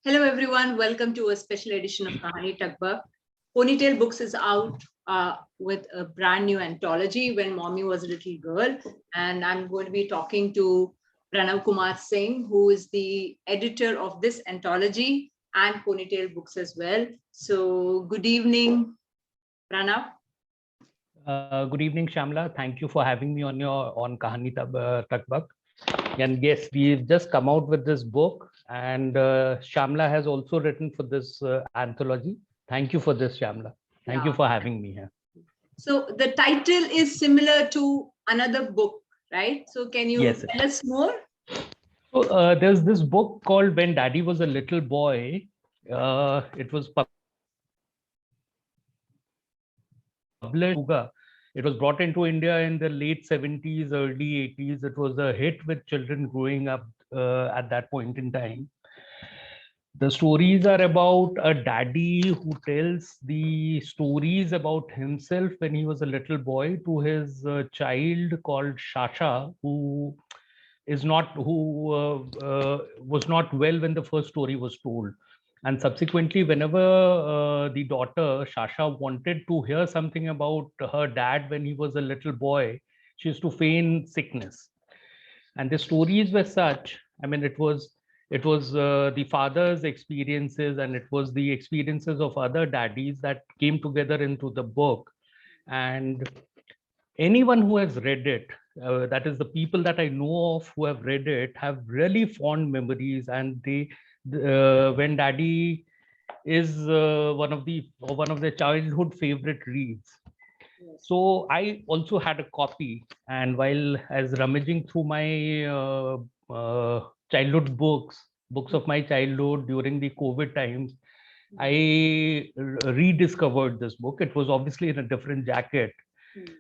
Hello everyone, welcome to a special edition of Ponytale Books. Ponytale Books is out with a brand new anthology, When Mommy Was a Little Girl, and I'm going to be talking to Pranav Kumar Singh, who is the editor of this anthology and Ponytale Books as well. So good evening, Pranav. Good evening, Shamla. Thank you for having me on Kahani Takbak. And yes, we've just come out with this book, and Shamla has also written for this anthology. Thank you for this, Shamla. Thank you for having me here. So the title is similar to another book, right? So can you tell us more? So there's this book called When Daddy Was a Little Boy. It was published. It was brought into India in the late 70s, early 80s. It was a hit with children growing up at that point in time. The stories are about a daddy who tells the stories about himself when he was a little boy to his child called Shasha, who was not well when the first story was told. And subsequently, whenever the daughter Shasha wanted to hear something about her dad when he was a little boy, she used to feign sickness. And the stories were such. I mean, it was the father's experiences, and it was the experiences of other daddies that came together into the book. And anyone who has read it, that is the people that I know of who have read it, have really fond memories. And When Daddy is one of their childhood favorite reads. So I also had a copy, and while as rummaging through my childhood books of my childhood during the COVID times, I rediscovered this book. It was obviously in a different jacket,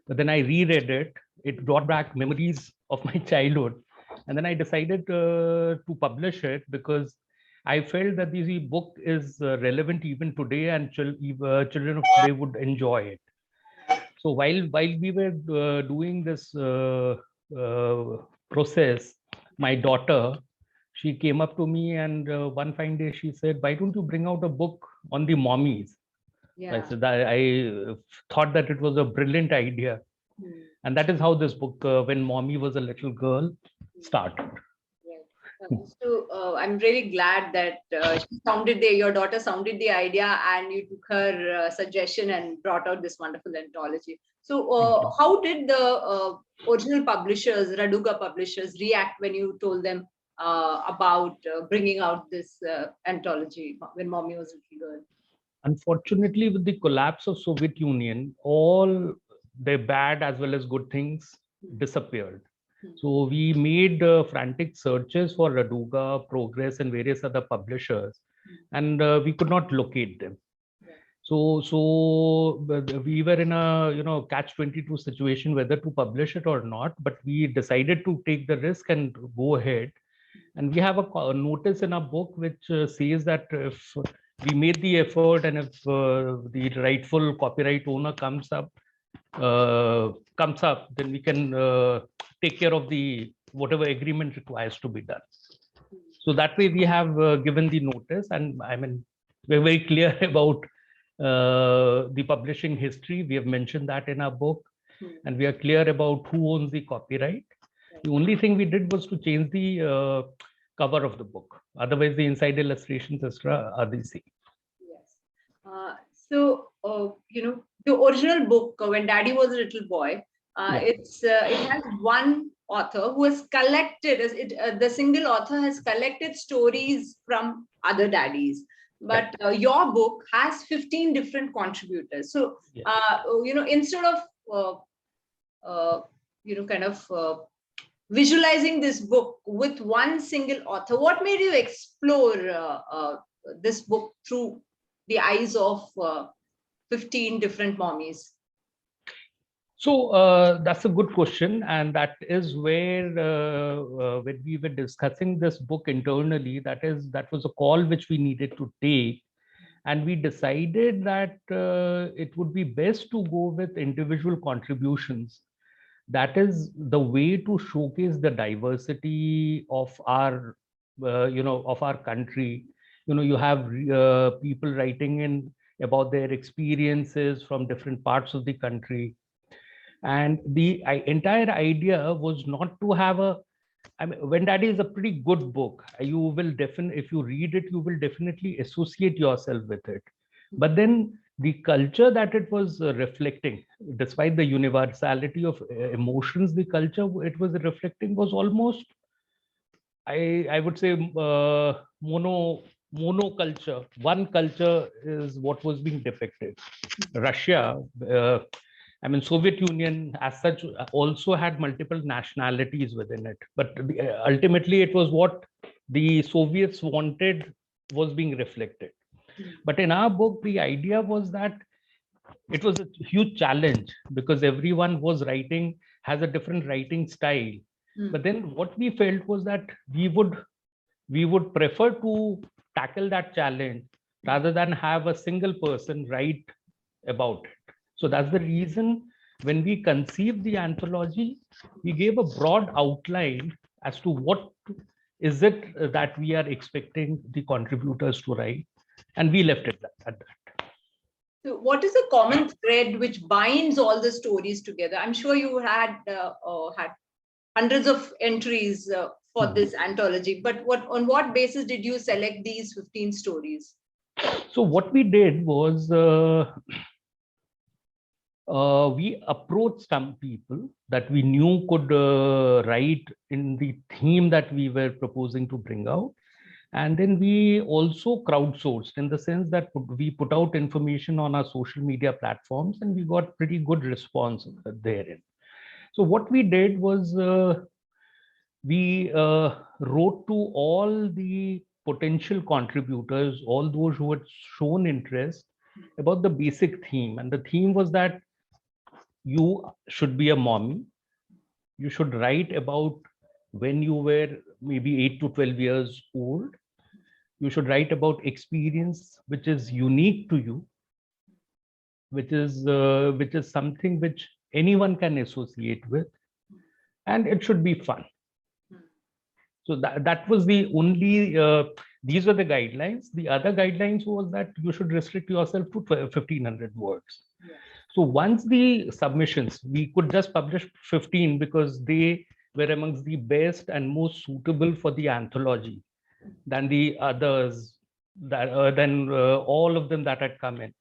but then I reread it. It brought back memories of my childhood, and then I decided to publish it because I felt that the book is relevant even today, and children of today would enjoy it. So while we were doing this process, my daughter, she came up to me, and one fine day she said, "Why don't you bring out a book on the mommies?" I said that I thought that it was a brilliant idea, and that is how this book, When Mommy Was a Little Girl, started. So I'm really glad that your daughter sounded the idea, and you took her suggestion and brought out this wonderful anthology. So how did the original publishers, Raduga publishers, react when you told them about bringing out this anthology, When Mommy Was a Little Girl? Unfortunately, with the collapse of Soviet Union, all the bad as well as good things disappeared. So we made frantic searches for Raduga, Progress, and various other publishers, and we could not locate them. So we were in a catch-22 situation whether to publish it or not. But we decided to take the risk and go ahead. And we have a notice in our book which says that if we made the effort and if the rightful copyright owner comes up, then we can take care of the whatever agreement requires to be done. So that way we have given the notice, and I mean we're very clear about the publishing history. We have mentioned that in our book, and we are clear about who owns the copyright. The only thing we did was to change the cover of the book. Otherwise, the inside illustrations, etc., are the same. Yes. So the original book, When Daddy Was a Little Boy, it has one author who has collected, the single author has collected stories from other daddies. But your book has 15 different contributors. So, instead of, visualizing this book with one single author, what made you explore this book through the eyes of 15 different mommies? So that's a good question, and that is where when we were discussing this book internally, that was a call which we needed to take, and we decided that it would be best to go with individual contributions. That is the way to showcase the diversity of our of our country You have people writing in about their experiences from different parts of the country. And the entire idea was not to have a, I mean, When Daddy is a pretty good book. You will definitely, if you read it, you will definitely associate yourself with it. But then the culture that it was reflecting, despite the universality of emotions, the culture it was reflecting was almost, I would say, monoculture. One culture is what was being depicted. Russia, Soviet Union as such also had multiple nationalities within it, but ultimately it was what the Soviets wanted was being reflected. But in our book, the idea was that it was a huge challenge because everyone was writing, has a different writing style. But then what we felt was that we would prefer to tackle that challenge rather than have a single person write about it. So that's the reason when we conceived the anthology, we gave a broad outline as to what is it that we are expecting the contributors to write, and we left it at that. So what is the common thread which binds all the stories together? I'm sure you had hundreds of entries for this anthology, but on what basis did you select these 15 stories? So what we did was we approached some people that we knew could write in the theme that we were proposing to bring out. And then we also crowdsourced, in the sense that we put out information on our social media platforms and we got pretty good response therein. So what we did was we wrote to all the potential contributors, all those who had shown interest, about the basic theme. And the theme was that you should be a mommy. You should write about when you were maybe 8 to 12 years old. You should write about experience which is unique to you, which is something which anyone can associate with, and it should be fun. So that was the only, these were the guidelines. The other guidelines was that you should restrict yourself to 1,500 words. Yeah. So once the submissions, we could just publish 15 because they were amongst the best and most suitable for the anthology than the others, than all of them that had come in.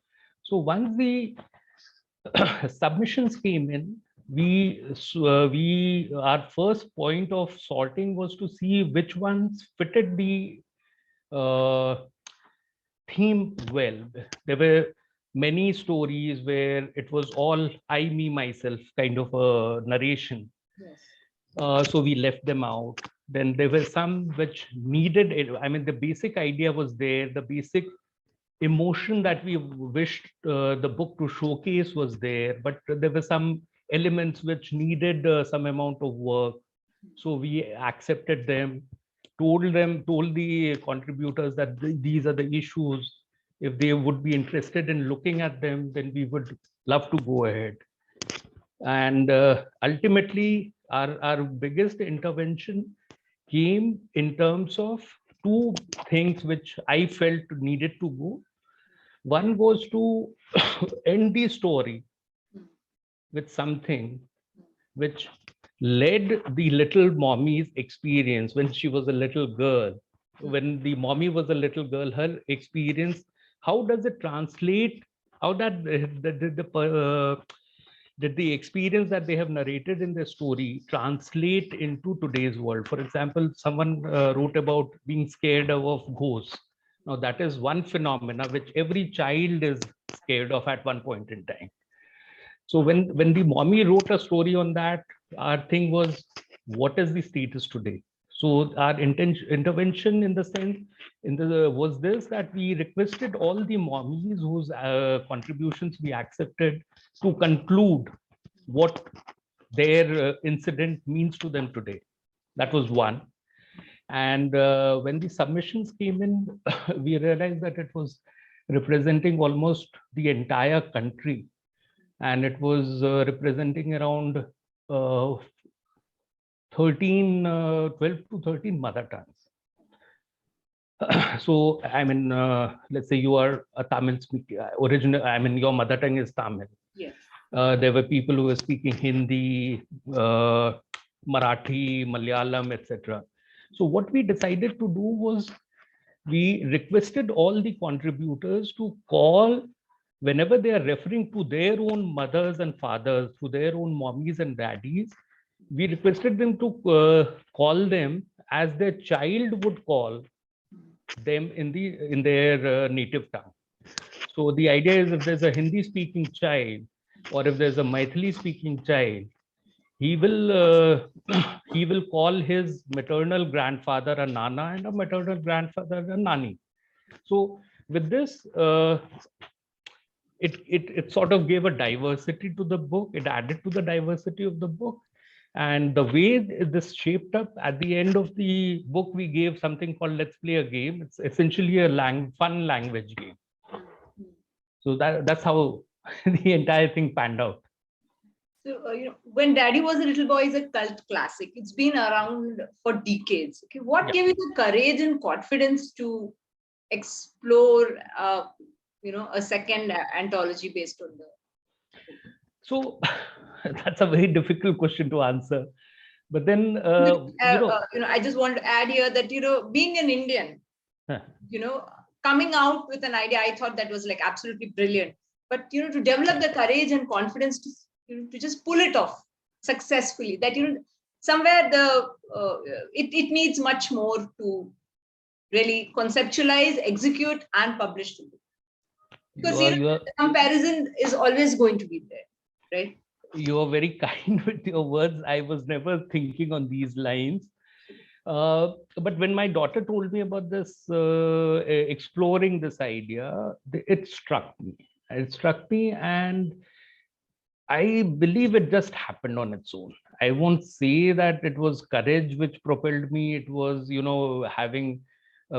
So once the submissions came in, we our first point of sorting was to see which ones fitted the uh, theme well. There were many stories where it was all I, me, myself kind of a narration. Yes. So we left them out. Then there were some which needed it. The basic idea was there. The basic emotion that we wished the book to showcase was there, but there were some elements which needed some amount of work. So we accepted them, told the contributors that these are the issues. If they would be interested in looking at them, then we would love to go ahead. And ultimately, our biggest intervention came in terms of two things which I felt needed to go. One was to end the story with something which led the little mommy's experience when she was a little girl. When the mommy was a little girl, her experience, how does it translate? How that did the experience that they have narrated in the story translate into today's world? For example, someone wrote about being scared of ghosts. Now, that is one phenomena which every child is scared of at one point in time. So when the mommy wrote a story on that, our thing was, what is the status today? So our intervention in the sense was this, that we requested all the mommies whose contributions we accepted to conclude what their incident means to them today. That was one. And when the submissions came in, we realized that it was representing almost the entire country, and it was representing around 12 to 13 mother tongues. So, I mean, let's say you are a Tamil speaker, original, I mean, your mother tongue is Tamil. Yes. There were people who were speaking Hindi, Marathi, Malayalam, etc. So what we decided to do was we requested all the contributors to call whenever they are referring to their own mothers and fathers, to their own mommies and daddies. We requested them to call them as their child would call them in their native tongue. So the idea is if there's a Hindi speaking child or if there's a Maithili speaking child, he will he will call his maternal grandfather a nana and a maternal grandfather a nani. So with this, it sort of gave a diversity to the book. It added to the diversity of the book. And the way this shaped up at the end of the book, we gave something called Let's Play a Game. It's essentially a fun language game. So that's how the entire thing panned out. So, When Daddy Was a Little Boy is a cult classic. It's been around for decades. Okay, what gave you the courage and confidence to explore, a second anthology based on the? So that's a very difficult question to answer. But then, I just want to add here that being an Indian, coming out with an idea, I thought that was like absolutely brilliant. But to develop the courage and confidence to just pull it off successfully, that somewhere it needs much more to really conceptualize, execute, and publish the book. Because the comparison is always going to be there, right? You are very kind with your words. I was never thinking on these lines. But when my daughter told me about this, exploring this idea, it struck me. It struck me, and I believe it just happened on its own. I won't say that it was courage which propelled me. It was, having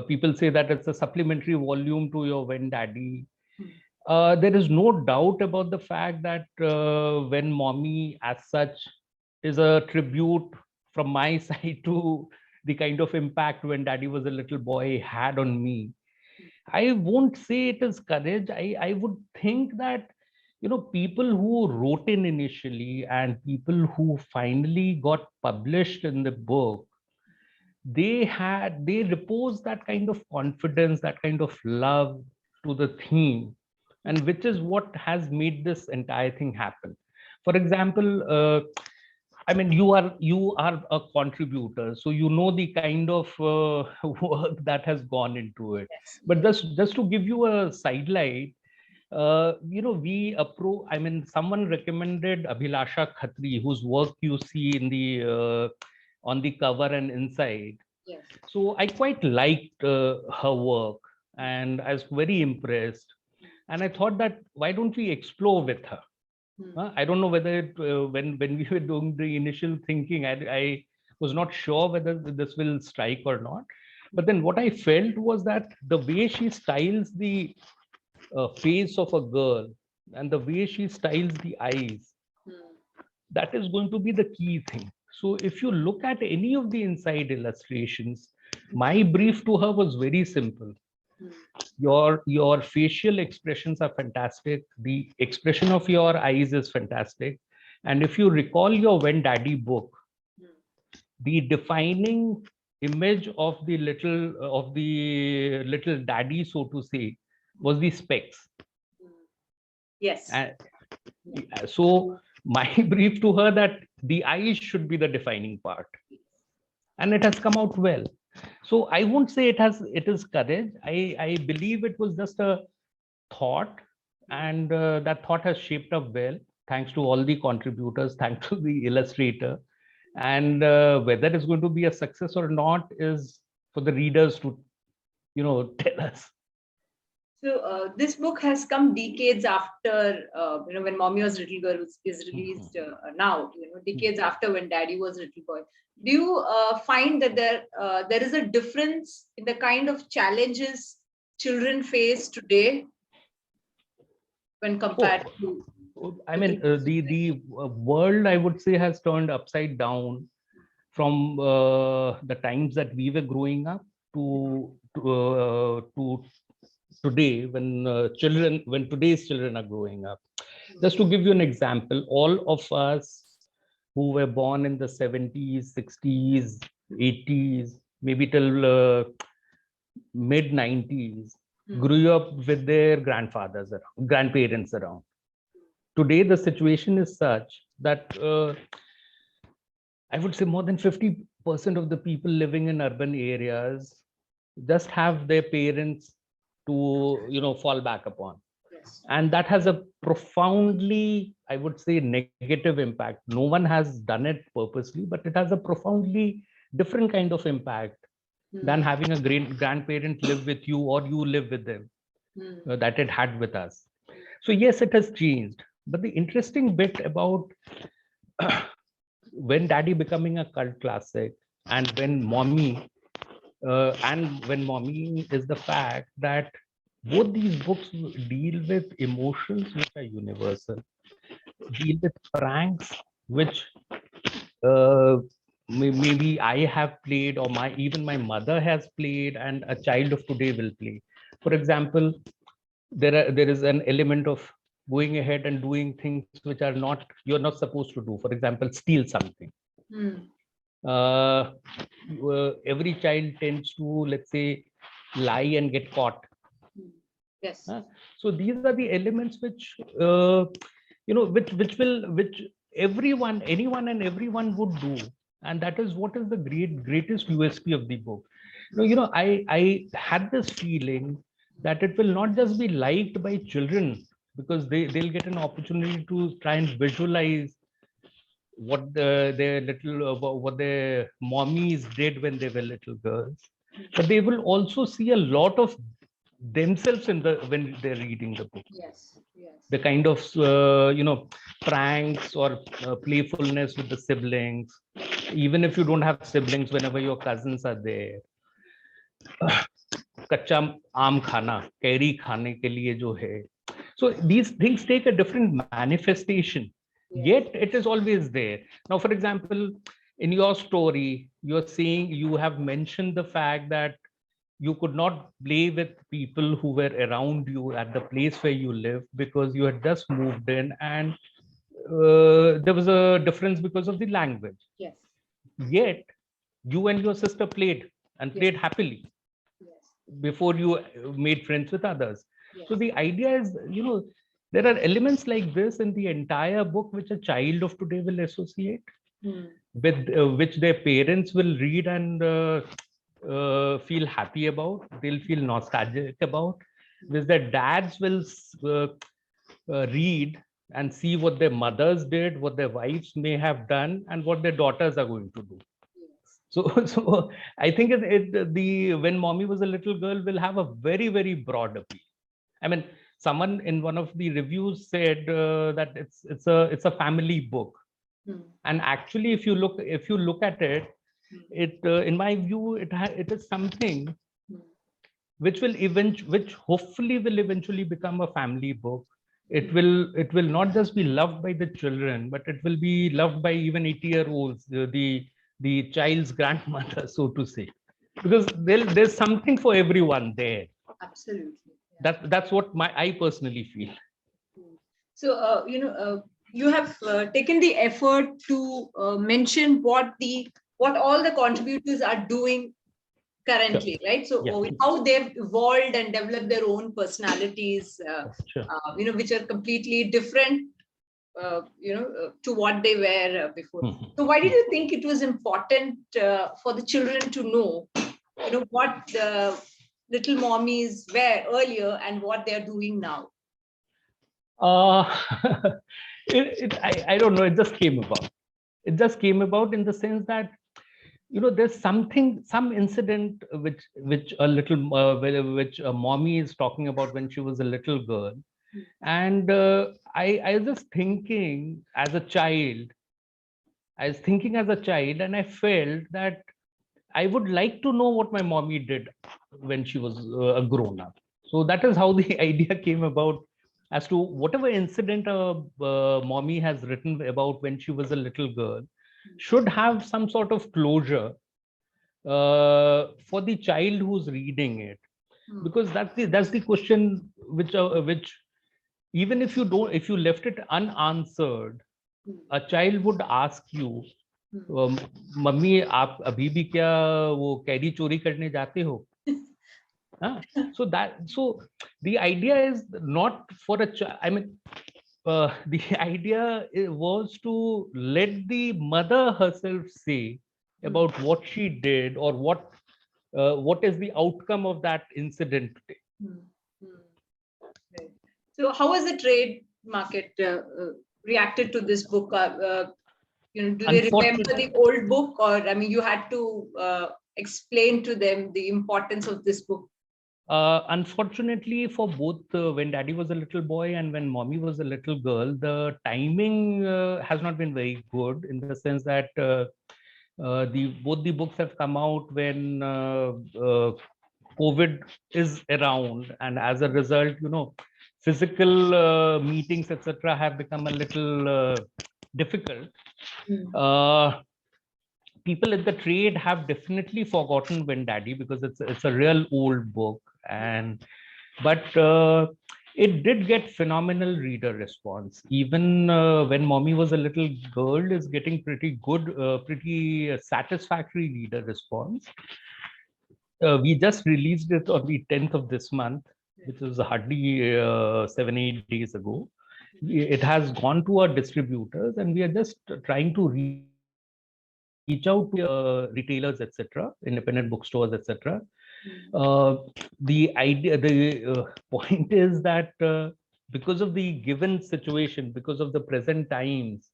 people say that it's a supplementary volume to your When Daddy. There is no doubt about the fact that When Mommy, as such, is a tribute from my side to the kind of impact When Daddy Was a Little Boy had on me. I won't say it is courage. I would think that people who wrote in initially and people who finally got published in the book, they repose that kind of confidence, that kind of love to the theme, and which is what has made this entire thing happen. For example, I mean, you are a contributor, so you know the kind of work that has gone into it. Yes. But just to give you a sidelight, I mean, someone recommended Abhilasha Khatri, whose work you see in the on the cover and inside. Yes. So I quite liked her work, and I was very impressed. And I thought that why don't we explore with her? I don't know whether when we were doing the initial thinking, I was not sure whether this will strike or not. But then what I felt was that the way she styles the face of a girl and the way she styles the eyes, that is going to be the key thing. So if you look at any of the inside illustrations, my brief to her was very simple. Your facial expressions are fantastic. The expression of your eyes is fantastic. And if you recall your When Daddy book, the defining image of the little daddy, so to say, was the specs. Yes. And so my brief to her that the eyes should be the defining part, and it has come out well. So I won't say it is courage. I believe it was just a thought, and that thought has shaped up well, thanks to all the contributors, thanks to the illustrator. And whether it's going to be a success or not is for the readers to tell us. So this book has come decades after, When Mommy Was a Little Girl is released now, decades after When Daddy Was a Little Boy. Do you find that there is a difference in the kind of challenges children face today when compared to? I mean, the world, I would say, has turned upside down from the times that we were growing up. to today when today's children are growing up. Just to give you an example, all of us who were born in the 70s, 60s, 80s, maybe till mid 90s, grew up with their grandfathers around, grandparents around. Today, the situation is such that I would say more than 50% of the people living in urban areas just have their parents to, fall back upon. Yes. And that has a profoundly, I would say, negative impact. No one has done it purposely, but it has a profoundly different kind of impact than having a great grandparent live with you or you live with them that it had with us. So yes, it has changed. But the interesting bit about when Daddy becoming a cult classic and when Mommy is the fact that both these books deal with emotions which are universal, deal with pranks which uh, maybe I have played or my mother has played and a child of today will play. For example, there is an element of going ahead and doing things which are not you're not supposed to do. For example, steal something. uh, every child tends to, let's say, lie and get caught. Yes. So these are the elements which which anyone and everyone would do, and that is what is the greatest USP of the book. I had this feeling that it will not just be liked by children because they'll get an opportunity to try and visualize what their mommies did when they were little girls, but they will also see a lot of themselves in the when they're reading the book. Yes. Yes. The kind of pranks or playfulness with the siblings, even if you don't have siblings, whenever your cousins are there. कच्चा आम खाना, carry खाने के लिए जो है. So these things take a different manifestation, yet it is always there. Now, for example, in your story, you're saying you have mentioned the fact that you could not play with people who were around you at the place where you live because you had just moved in, and there was a difference because of the language. Yes. Yet you and your sister played and played happily before you made friends with others. So the idea is, there are elements like this in the entire book which a child of today will associate with, which their parents will read and feel happy about. They'll feel nostalgic about, which their dads will read and see what their mothers did, what their wives may have done, and what their daughters are going to do. So I think the when Mommy was a little girl will have a very, very broad appeal. I mean, someone in one of the reviews said that it's a family book, and actually, if you look at it, in my view, it is something which hopefully will eventually become a family book. It will not just be loved by the children, but it will be loved by even 80-year-olds, the child's grandmother, so to say, because there's something for everyone there. Absolutely. That's what I personally feel. So you have taken the effort to mention what all the contributors are doing currently, sure. Right? So how they've evolved and developed their own personalities, Sure. Which are completely different, to what they were before. So why did you think it was important for the children to know, what the little mommies were earlier and what they're doing now? I don't know. It just came about. It just came about in the sense that, there's some incident which a little which a mommy is talking about when she was a little girl, and I was just thinking as a child. And I felt that I would like to know what my mommy did when she was a grown up. So that is how the idea came about, as to whatever incident a mommy has written about when she was a little girl should have some sort of closure for the child who's reading it, Hmm. because that's the question which even if you left it unanswered, Hmm. a child would ask you, Hmm. Mummy आप अभी भी क्या वो carry चोरी करने जाते हो? Huh? So the idea is not for a child. I mean, the idea was to let the mother herself say Hmm. about what she did, or what is the outcome of that incident today. Hmm. Hmm. Right. So, how has the trade market reacted to this book? Do they remember Unfortunately, the old book, or I mean, you had to explain to them the importance of this book? unfortunately for both, when daddy was a little boy and when mommy was a little girl, the timing has not been very good, in the sense that the both the books have come out when COVID is around, and as a result, physical meetings, etc., have become a little difficult. Hmm. Uh, People in the trade have definitely forgotten When Daddy, because it's a real old book, and but it did get phenomenal reader response. Even when Mommy Was a Little Girl is getting pretty good, pretty satisfactory reader response. We just released it on the 10th of this month, which is hardly 7-8 days ago. It has gone to our distributors, and we are just trying to reach out to retailers, etc., independent bookstores, etc. The point is that because of the given situation, because of the present times,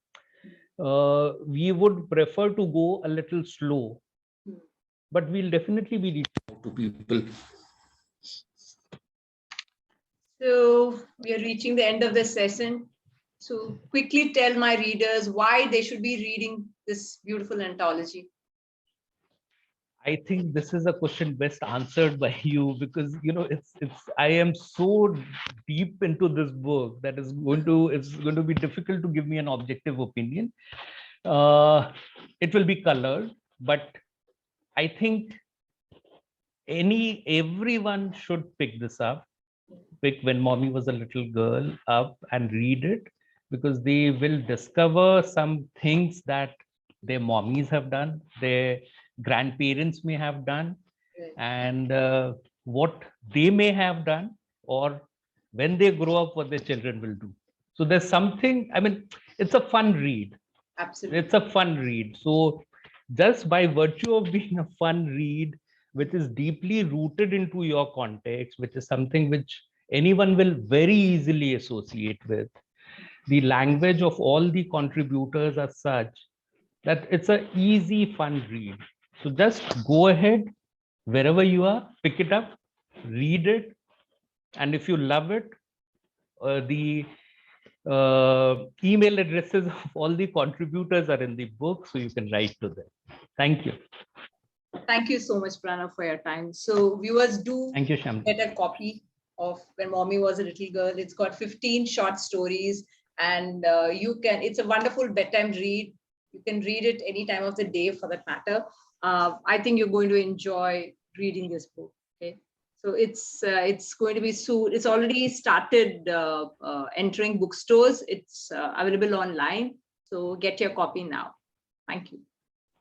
we would prefer to go a little slow, but we'll definitely be reaching out to people. So, we are reaching the end of the session. So, quickly tell my readers why they should be reading this beautiful anthology. I think this is a question best answered by you, because it's I am so deep into this book that it's going to be difficult to give me an objective opinion. It will be colored, but I think everyone should pick this up, pick When Mommy Was a Little Girl up and read it, because they will discover some things that their mommies have done, their grandparents may have done, Right. and what they may have done, or when they grow up, what their children will do. So there's something, I mean, it's a fun read. Absolutely. It's a fun read. So just by virtue of being a fun read, which is deeply rooted into your context, which is something which anyone will very easily associate with, the language of all the contributors are such that it's an easy, fun read. So just go ahead, wherever you are, pick it up, read it, and if you love it, the email addresses of all the contributors are in the book, so you can write to them. Thank you. Thank you so much, Pranav, for your time. So, viewers, do Thank you, Shamli. get a copy of When Mommy Was a Little Girl. It's got 15 short stories, and it's a wonderful bedtime read. You can read it any time of the day, for that matter. I think you're going to enjoy reading this book. Okay. So it's going to be soon. It's already started entering bookstores. It's available online. So get your copy now. Thank you.